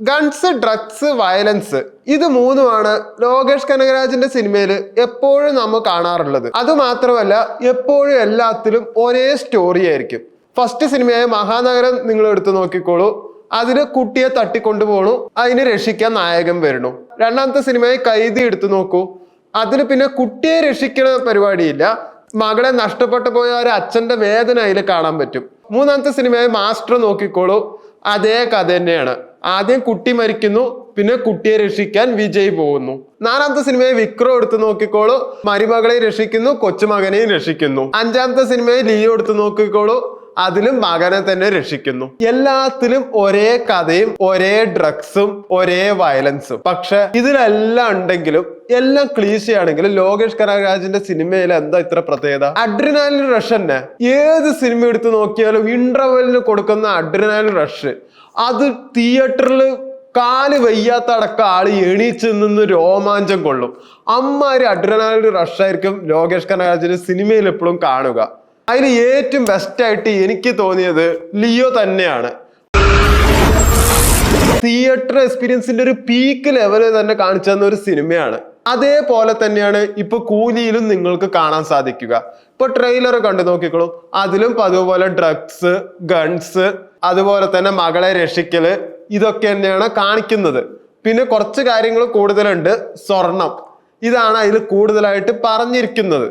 Guns, drugs, violence ഇത് മൂന്നുമാണ് ലോകേഷ് കനകരാജിന്റെ സിനിമയിൽ എപ്പോഴും നമ്മൾ കാണാറുള്ളത്. അത് മാത്രമല്ല എപ്പോഴും എല്ലാത്തിലും ഒരേ സ്റ്റോറി ആയിരിക്കും. ഫസ്റ്റ് സിനിമയായ മഹാനഗരം നിങ്ങൾ എടുത്തു നോക്കിക്കോളൂ. അതിന് കുട്ടിയെ തട്ടിക്കൊണ്ടുപോണു, അതിന് രക്ഷിക്കാൻ നായകൻ വരണു. രണ്ടാമത്തെ സിനിമയായി കൈദി എടുത്തു നോക്കൂ. അതിന് പിന്നെ കുട്ടിയെ രക്ഷിക്കണ പരിപാടിയില്ല, മകളെ നഷ്ടപ്പെട്ടു പോയ ഒരു അച്ഛന്റെ വേദന അതിൽ കാണാൻ പറ്റും. മൂന്നാമത്തെ സിനിമയായ മാസ്റ്റർ നോക്കിക്കോളൂ, അതേ കഥ തന്നെയാണ്. ആദ്യം കുട്ടി മരിക്കുന്നു, പിന്നെ കുട്ടിയെ രക്ഷിക്കാൻ വിജയ് പോകുന്നു. നാലാമത്തെ സിനിമയെ വിക്രം എടുത്ത് നോക്കിക്കോളൂ, മരുമകളെ രക്ഷിക്കുന്നു, കൊച്ചുമകനെയും രക്ഷിക്കുന്നു. അഞ്ചാമത്തെ സിനിമയെ ലിയോ എടുത്ത് നോക്കിക്കോളൂ, അതിലും മകനെ തന്നെ രക്ഷിക്കുന്നു. എല്ലാത്തിലും ഒരേ കഥയും ഒരേ ഡ്രഗ്സും ഒരേ വയലൻസും. പക്ഷെ ഇതിലെല്ലാം ഉണ്ടെങ്കിലും എല്ലാം ക്ലീശയാണെങ്കിലും ലോകേഷ് കനകരാജിന്റെ സിനിമയിൽ എന്താ ഇത്ര പ്രത്യേകത? അഡ്രിനാലിൻ റഷ് തന്നെ. ഏത് സിനിമ എടുത്ത് നോക്കിയാലും ഇന്റർവെല്ലിന് കൊടുക്കുന്ന അഡ്രിനാലിൻ റഷ്, അത് തിയേറ്ററിൽ കാല് വയ്യാത്ത അടക്കം ആള് എണീച്ച് നിന്ന് രോമാഞ്ചം കൊള്ളും. അമ്മാതിരി അഡ്രിനാലിൻ റഷായിരിക്കും ലോകേഷ് കനകരാജിന്റെ സിനിമയിൽ എപ്പോഴും കാണുക. അതിൽ ഏറ്റവും ബെസ്റ്റ് ആയിട്ട് എനിക്ക് തോന്നിയത് ലിയോ തന്നെയാണ്. തിയേറ്റർ എക്സ്പീരിയൻസിന്റെ ഒരു പീക്ക് ലെവല് തന്നെ കാണിച്ചു തന്ന ഒരു സിനിമയാണ്. അതേപോലെ തന്നെയാണ് ഇപ്പൊ കൂലിയിലും നിങ്ങൾക്ക് കാണാൻ സാധിക്കുക. ഇപ്പൊ ട്രെയിലർ കണ്ടു നോക്കിക്കോളൂ, അതിലും അതുപോലെ ഡ്രഗ്സ്, ഗൺസ്, അതുപോലെ തന്നെ മകളെ രക്ഷിക്കല്, ഇതൊക്കെ തന്നെയാണ് കാണിക്കുന്നത്. പിന്നെ കുറച്ച് കാര്യങ്ങൾ കൂടുതലുണ്ട്. സ്വർണം, ഇതാണ് അതിൽ കൂടുതലായിട്ട് പറഞ്ഞിരിക്കുന്നത്.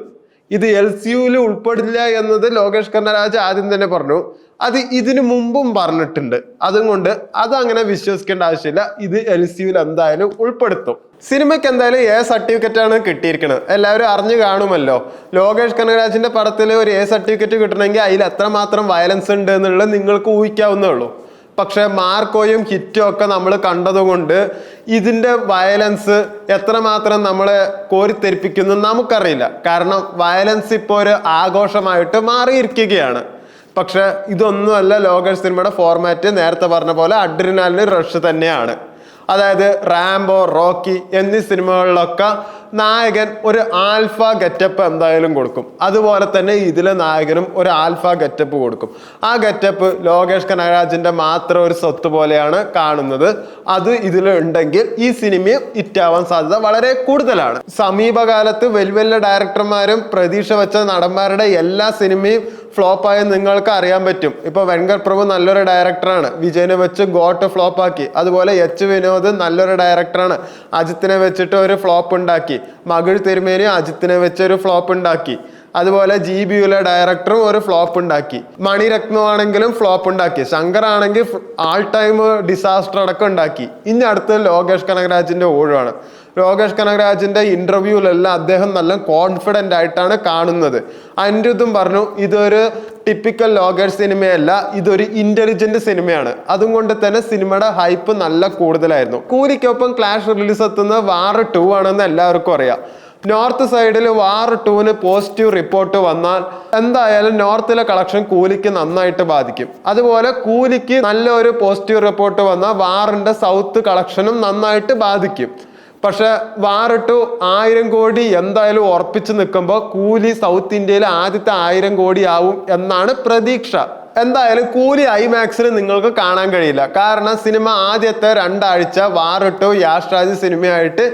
ഇത് LCUവിൽ ഉൾപ്പെടില്ല എന്നത് ലോകേഷ് കനകരാജ് ആദ്യം തന്നെ പറഞ്ഞു. അത് ഇതിനു മുമ്പും പറഞ്ഞിട്ടുണ്ട്. അതുകൊണ്ട് അതങ്ങനെ വിശ്വസിക്കേണ്ട ആവശ്യമില്ല. ഇത് LCUവിൽ എന്തായാലും ഉൾപ്പെടുത്തും. സിനിമയ്ക്ക് എന്തായാലും A സർട്ടിഫിക്കറ്റ് ആണ് കിട്ടിയിരിക്കുന്നത്. എല്ലാവരും അറിഞ്ഞു കാണുമല്ലോ. ലോകേഷ് കനകരാജിന്റെ പടത്തിൽ ഒരു A സർട്ടിഫിക്കറ്റ് കിട്ടണമെങ്കിൽ അതിൽ എത്രമാത്രം വയലൻസ് ഉണ്ട് എന്നുള്ളത് നിങ്ങൾക്ക് ഊഹിക്കാവുന്നേ ഉള്ളൂ. പക്ഷെ മാർക്കോയും ഹിറ്റും ഒക്കെ നമ്മൾ കണ്ടതുകൊണ്ട് ഇതിന്റെ വയലൻസ് എത്രമാത്രം നമ്മളെ കോരിത്തെരിപ്പിക്കുന്നു നമുക്കറിയില്ല. കാരണം വയലൻസ് ഇപ്പോൾ ഒരു ആഘോഷമായിട്ട് മാറിയിരിക്കുകയാണ്. പക്ഷെ ഇതൊന്നുമല്ല ലോകേഷ് സിനിമയുടെ ഫോർമാറ്റ്. നേരത്തെ പറഞ്ഞ പോലെ അഡ്രിനാലിൻ റഷ് തന്നെയാണ്. അതായത് റാംബോ, റോക്കി എന്നീ സിനിമകളിലൊക്കെ നായകൻ ഒരു ആൽഫ ഗെറ്റപ്പ് എന്തായാലും കൊടുക്കും. അതുപോലെ തന്നെ ഇതിലെ നായകനും ഒരു ആൽഫ ഗെറ്റപ്പ് കൊടുക്കും. ആ ഗെറ്റപ്പ് ലോകേഷ് കനകരാജിന്റെ മാത്രം ഒരു സ്വത്ത് പോലെയാണ് കാണുന്നത്. അത് ഇതിലുണ്ടെങ്കിൽ ഈ സിനിമയും ഹിറ്റാവാൻ സാധ്യത വളരെ കൂടുതലാണ്. സമീപകാലത്ത് വലിയ വലിയ ഡയറക്ടർമാരും പ്രതീക്ഷ വെച്ച നടന്മാരുടെ എല്ലാ സിനിമയും ഫ്ലോപ്പായി നിങ്ങൾക്ക് അറിയാൻ പറ്റും. ഇപ്പൊ വെങ്കർ പ്രഭു നല്ലൊരു ഡയറക്ടറാണ്, വിജയനെ വെച്ച് ഗോട്ട് ഫ്ലോപ്പ് ആക്കി. അതുപോലെ എച്ച് വിനോദ് നല്ലൊരു ഡയറക്ടറാണ്, അജിത്തിനെ വെച്ചിട്ട് ഒരു ഫ്ലോപ്പ് ഉണ്ടാക്കി. മകൾ തിരുമേനി അജിത്തിനെ വെച്ച് ഒരു ഫ്ലോപ്പ് ഉണ്ടാക്കി. അതുപോലെ GB ഡയറക്ടറും ഒരു ഫ്ലോപ്പ് ഉണ്ടാക്കി. മണിരത്നമാണെങ്കിലും ഫ്ലോപ്പ് ഉണ്ടാക്കി. ശങ്കർ ആണെങ്കിൽ ആൾ ടൈം ഡിസാസ്റ്റർ അടക്കം ഉണ്ടാക്കി. ഇനി അടുത്ത് ലോകേഷ് കനകരാജിന്റെ ഊഴമാണ്. ലോകേഷ് കനകരാജിന്റെ ഇന്റർവ്യൂവിലെല്ലാം അദ്ദേഹം നല്ല കോൺഫിഡന്റ് ആയിട്ടാണ് കാണുന്നത്. അനിരുദ്ധും പറഞ്ഞു ഇതൊരു ടിപ്പിക്കൽ ലോകേഷ് സിനിമയല്ല, ഇതൊരു ഇന്റലിജന്റ് സിനിമയാണ്. അതുകൊണ്ട് തന്നെ സിനിമയുടെ ഹൈപ്പ് നല്ല കൂടുതലായിരുന്നു. കൂലിക്കൊപ്പം ക്ലാഷ് റിലീസ് എത്തുന്ന വാർ 2 ആണെന്ന് എല്ലാവർക്കും അറിയാം. നോർത്ത് സൈഡിൽ വാർ 2ന് പോസിറ്റീവ് റിപ്പോർട്ട് വന്നാൽ എന്തായാലും നോർത്തിലെ കളക്ഷൻ കൂലിക്ക് നന്നായിട്ട് ബാധിക്കും. അതുപോലെ കൂലിക്ക് നല്ലൊരു പോസിറ്റീവ് റിപ്പോർട്ട് വന്നാൽ വാറിന്റെ സൗത്ത് കളക്ഷനും നന്നായിട്ട് ബാധിക്കും. പക്ഷെ വാർ 2 1000 കോടി എന്തായാലും ഉറപ്പിച്ച് നിൽക്കുമ്പോൾ കൂലി സൗത്ത് ഇന്ത്യയിൽ ആദ്യത്തെ 1000 കോടി ആവും എന്നാണ് പ്രതീക്ഷ. എന്തായാലും കൂലി IMAXിൽ നിങ്ങൾക്ക് കാണാൻ കഴിയില്ല. കാരണം സിനിമ ആദ്യത്തെ 2 ആഴ്ച വാർ 2 യാഷ് രാജ് സിനിമയായിട്ട്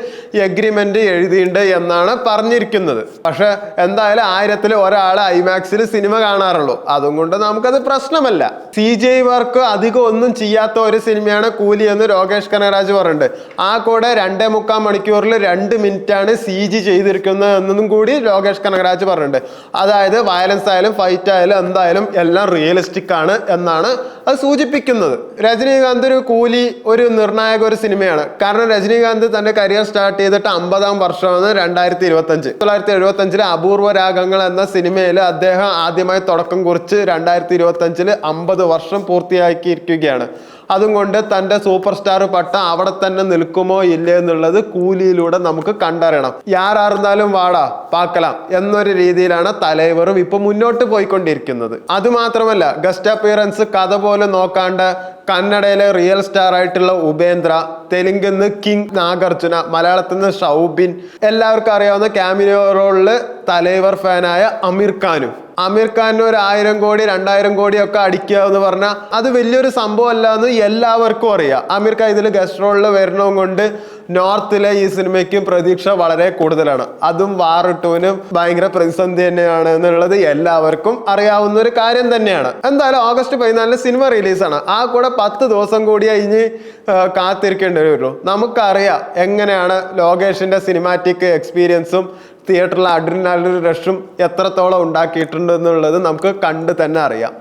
എഗ്രിമെന്റ് എഴുതിയിട്ടുണ്ട് എന്നാണ് പറഞ്ഞിരിക്കുന്നത്. പക്ഷെ എന്തായാലും 1000-ൽ ഒരാൾ IMAXിൽ സിനിമ കാണാറുള്ളൂ. അതുകൊണ്ട് നമുക്കത് പ്രശ്നമല്ല. CGI വർക്ക് അധികം ഒന്നും ചെയ്യാത്ത ഒരു സിനിമയാണ് കൂലി എന്ന് ലോകേഷ് കനകരാജ് പറഞ്ഞിട്ടുണ്ട്. ആ കൂടെ 2.25 മണിക്കൂറിൽ 2 മിനിറ്റാണ് CG ചെയ്തിരിക്കുന്നത് എന്നതും കൂടി ലോകേഷ് കനകരാജ് പറഞ്ഞിട്ടുണ്ട്. അതായത് വയലൻസ് ആയാലും ഫൈറ്റ് ആയാലും എന്തായാലും എല്ലാം റിയലിസ്റ്റിക് ആണ് എന്നാണ് അത് സൂചിപ്പിക്കുന്നത്. രജനീകാന്ത് ഒരു കൂലി ഒരു നിർണായക ഒരു സിനിമയാണ്. കാരണം രജനീകാന്ത് തന്റെ കരിയർ സ്റ്റാർട്ട് ചെയ്തിട്ട് 50-ാം വർഷമാണ് 2025. 1975 അപൂർവ രാഗങ്ങൾ എന്ന സിനിമയിൽ അദ്ദേഹം ആദ്യമായി തുടക്കം കുറിച്ച് 2025 50 വർഷം പൂർത്തിയാക്കിയിരിക്കുകയാണ്. അതുകൊണ്ട് തന്റെ സൂപ്പർ സ്റ്റാർ പട്ട അവിടെ തന്നെ നിൽക്കുമോ ഇല്ലേ എന്നുള്ളത് കൂലിയിലൂടെ നമുക്ക് കണ്ടറിയണം. യാറായിരുന്നാലും വാടാ പാക്കലാം എന്നൊരു രീതിയിലാണ് തലൈവറും ഇപ്പൊ മുന്നോട്ട് പോയിക്കൊണ്ടിരിക്കുന്നത്. അതുമാത്രമല്ല ഗസ്റ്റ് അപ്പിയറൻസ് കഥ പോലും നോക്കാണ്ട് കന്നഡയിലെ റിയൽ സ്റ്റാർ ആയിട്ടുള്ള ഉപേന്ദ്ര, തെലുങ്കിന്ന് കിങ് നാഗാർജുന, മലയാളത്തിൽ നിന്ന് ഷൗബിൻ, എല്ലാവർക്കും അറിയാവുന്ന ക്യാമിയോ റോളില് തലൈവർ ഫാനായ അമീർ ഖാനും. അമീർ ഖാനിന് ഒരു 1000 കോടി 2000 കോടിയൊക്കെ അടിക്കുക എന്ന് പറഞ്ഞാൽ അത് വലിയൊരു സംഭവം അല്ല എന്ന് എല്ലാവർക്കും അറിയാം. അമീർ ഖാൻ ഇതിൽ ഗസ്റ്റ് റോളിൽ വരണവും കൊണ്ട് നോർത്തിലെ ഈ സിനിമയ്ക്കും പ്രതീക്ഷ വളരെ കൂടുതലാണ്. അതും വാർ 2-നും ഭയങ്കര പ്രതിസന്ധി തന്നെയാണ് എന്നുള്ളത് എല്ലാവർക്കും അറിയാവുന്ന ഒരു കാര്യം തന്നെയാണ്. എന്തായാലും ഓഗസ്റ്റ് 14 സിനിമ റിലീസാണ്. ആ കൂടെ 10 ദിവസം കൂടി കഴിഞ്ഞ് കാത്തിരിക്കേണ്ടി വരുള്ളൂ. നമുക്കറിയാം എങ്ങനെയാണ് ലോകേഷിന്റെ സിനിമാറ്റിക് എക്സ്പീരിയൻസും തിയേറ്ററിലെ അഡ്രിനാലിൻ റഷും എത്രത്തോളം ഉണ്ടാക്കിയിട്ടുണ്ട് എന്നുള്ളത് നമുക്ക് കണ്ട് തന്നെ അറിയാം.